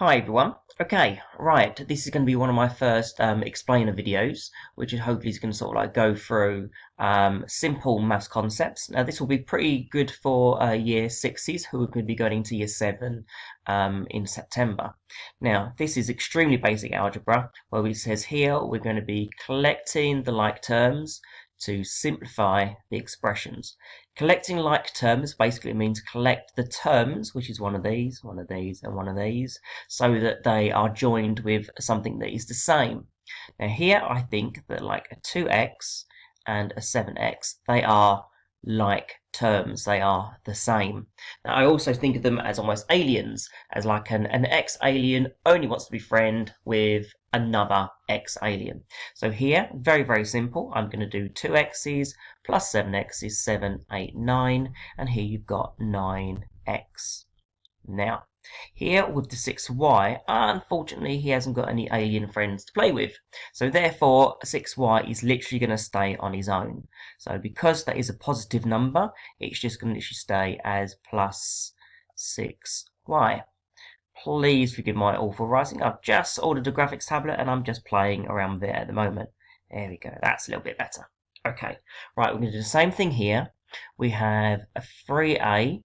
Hi everyone. Okay, right, this is going to be one of my first explainer videos, which is hopefully is going to sort of like go through simple maths concepts. Now this will be pretty good for year sixes who are going to be going into year 7 in September. Now this is extremely basic algebra, where it says here we're going to be collecting the like terms to simplify the expressions. Collecting like terms basically means collect the terms, which is one of these, and one of these, so that they are joined with something that is the same. Now here I think that like a 2x and a 7x, they are like terms, they are the same. Now I also think of them as almost aliens, as like an X alien only wants to be friend with another X alien. So here, very, very simple. I'm going to do 2x's plus 7x is 7, 8, 9, and here you've got 9x. Now, here with the 6y, unfortunately he hasn't got any alien friends to play with. So therefore, 6y is literally going to stay on his own. So because that is a positive number, it's just going to literally stay as plus 6y. Please forgive my awful writing. I've just ordered a graphics tablet and I'm just playing around there at the moment. There we go. That's a little bit better. Okay. Right, we're going to do the same thing here. We have a 3a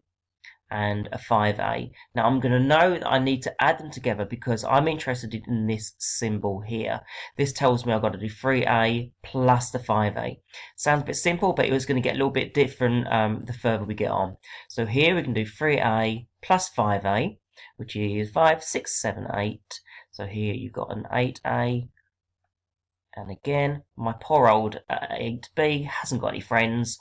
and a 5a. Now I'm going to know that I need to add them together because I'm interested in this symbol here. This tells me I've got to do 3a plus the 5a. Sounds a bit simple, but it was going to get a little bit different the further we get on. So here we can do 3a plus 5a, which is 5, 6, 7, 8. So here you've got an 8a. And again, my poor old 8b hasn't got any friends,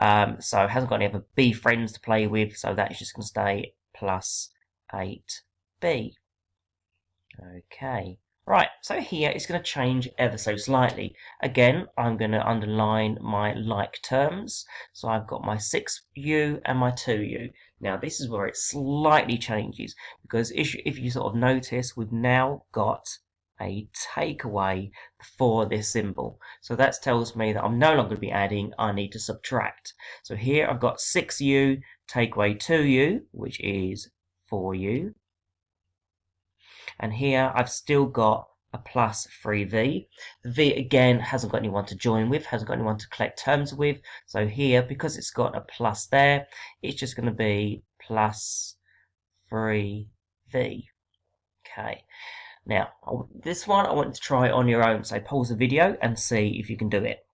so hasn't got any other b friends to play with, so that is just going to stay plus 8b. Okay, right, so here it's going to change ever so slightly. Again, I'm going to underline my like terms, so I've got my 6u and my 2u. Now this is where it slightly changes, because if you sort of notice, we've now got a takeaway for this symbol. So that tells me that I'm no longer going to be adding, I need to subtract. So here I've got 6u, take away 2u, which is 4u. And here I've still got a plus 3v. The v again hasn't got anyone to join with, hasn't got anyone to collect terms with. So here, because it's got a plus there, it's just going to be plus 3v. Okay. Now, this one I want to try on your own, so pause the video and see if you can do it.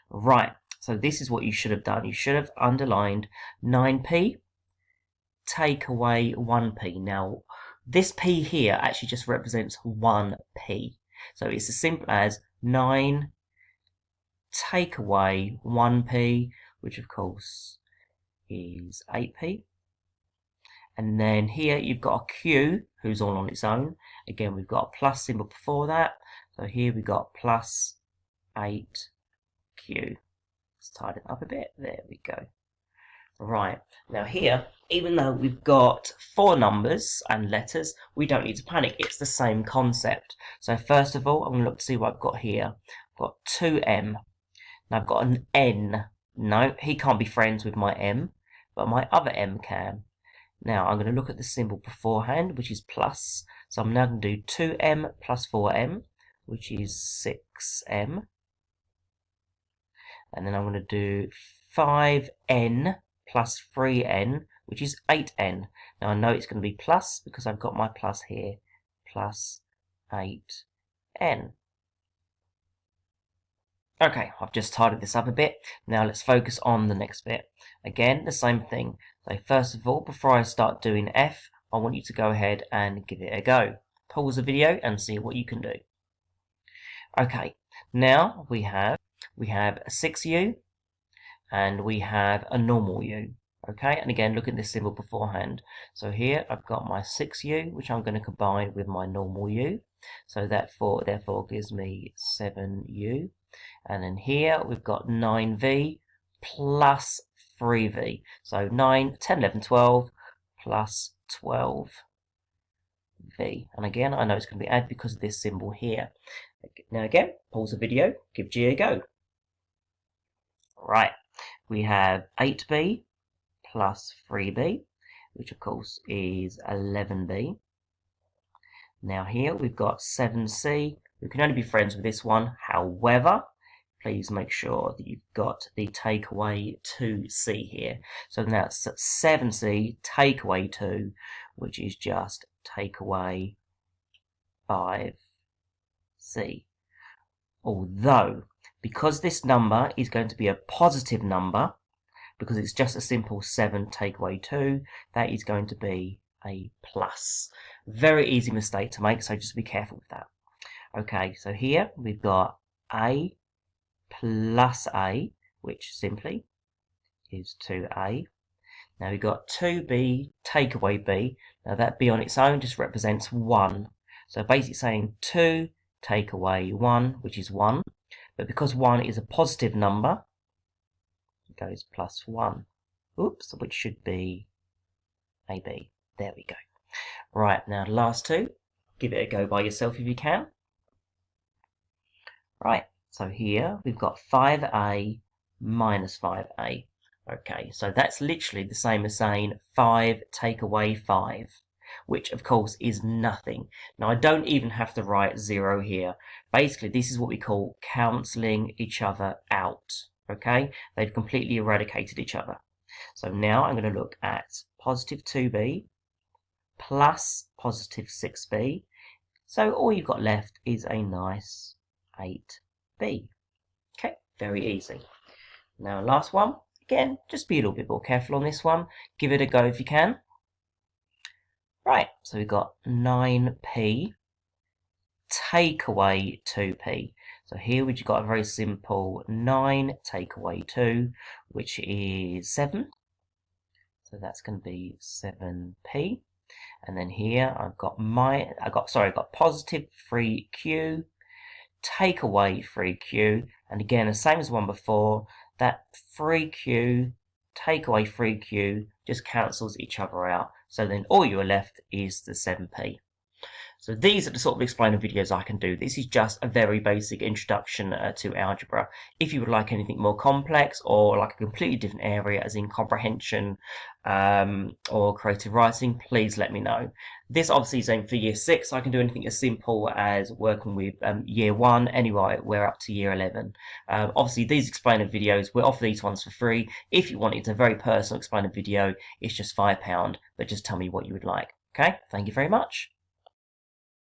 Right, so this is what you should have done. You should have underlined 9p, take away 1p. Now, this p here actually just represents 1p. So it's as simple as 9 take away 1p, which of course is 8p. And then here you've got a q, who's all on its own. Again, we've got a plus symbol before that. So here we've got plus 8q. Let's tidy it up a bit. There we go. Right, now here, even though we've got 4 numbers and letters, we don't need to panic. It's the same concept. So first of all, I'm going to look to see what I've got here. I've got 2m. Now I've got an n. No, he can't be friends with my m, but my other m can. Now I'm going to look at the symbol beforehand, which is plus. So I'm now going to do 2m plus 4m, which is 6m. And then I'm going to do 5n plus 3n, which is 8n. Now I know it's going to be plus because I've got my plus here, plus 8n. Okay, I've just tidied this up a bit. Now let's focus on the next bit. Again, the same thing. So first of all, before I start doing f, I want you to go ahead and give it a go. Pause the video and see what you can do. Okay, now we have a 6u and we have a normal u. Okay, and again, look at this symbol beforehand. So here I've got my 6u, which I'm going to combine with my normal u. So that therefore gives me 7u. And then here we've got 9v plus 3v. So 9, 10, 11, 12 plus 12v. And again, I know it's going to be added because of this symbol here. Now again, pause the video, give G a go. Right, we have 8b plus 3b, which of course is 11b. Now here we've got 7c. We can only be friends with this one. However, please make sure that you've got the take away 2c here. So now it's 7c take away 2, which is just take away 5c. Although, because this number is going to be a positive number, because it's just a simple 7 take away 2, that is going to be a plus. Very easy mistake to make, so just be careful with that. Okay, so here we've got a plus a, which simply is 2a. Now we've got 2b take away b. Now that b on its own just represents 1. So basically saying 2 take away 1, which is 1. But because 1 is a positive number, it goes plus 1. Oops, which should be AB. There we go. Right, now the last two. Give it a go by yourself if you can. Right, so here we've got 5a minus 5a. Okay, so that's literally the same as saying 5 take away 5, which of course is nothing. Now I don't even have to write 0 here. Basically this is what we call cancelling each other out. Okay, they've completely eradicated each other. So now I'm going to look at positive 2b plus positive 6b. So all you've got left is a nice 8b. Okay, very easy. Now last one. Again, just be a little bit more careful on this one. Give it a go if you can. Right, so we've got 9p take away 2p. So here we've got a very simple 9 take away 2, which is 7. So that's going to be 7p. And then here I've got positive 3q take away 3q, and again the same as one before, that 3q take away 3q just cancels each other out. So then all you are left is the 7p. So these are the sort of explainer videos I can do. This is just a very basic introduction to algebra. If you would like anything more complex or like a completely different area, as in comprehension or creative writing, please let me know. This obviously is aimed for year 6. I can do anything as simple as working with year 1. Anyway, we're up to year 11. Obviously, these explainer videos, we'll offer these ones for free. If you want, it's a very personal explainer video. It's just £5, but just tell me what you would like. Okay, thank you very much.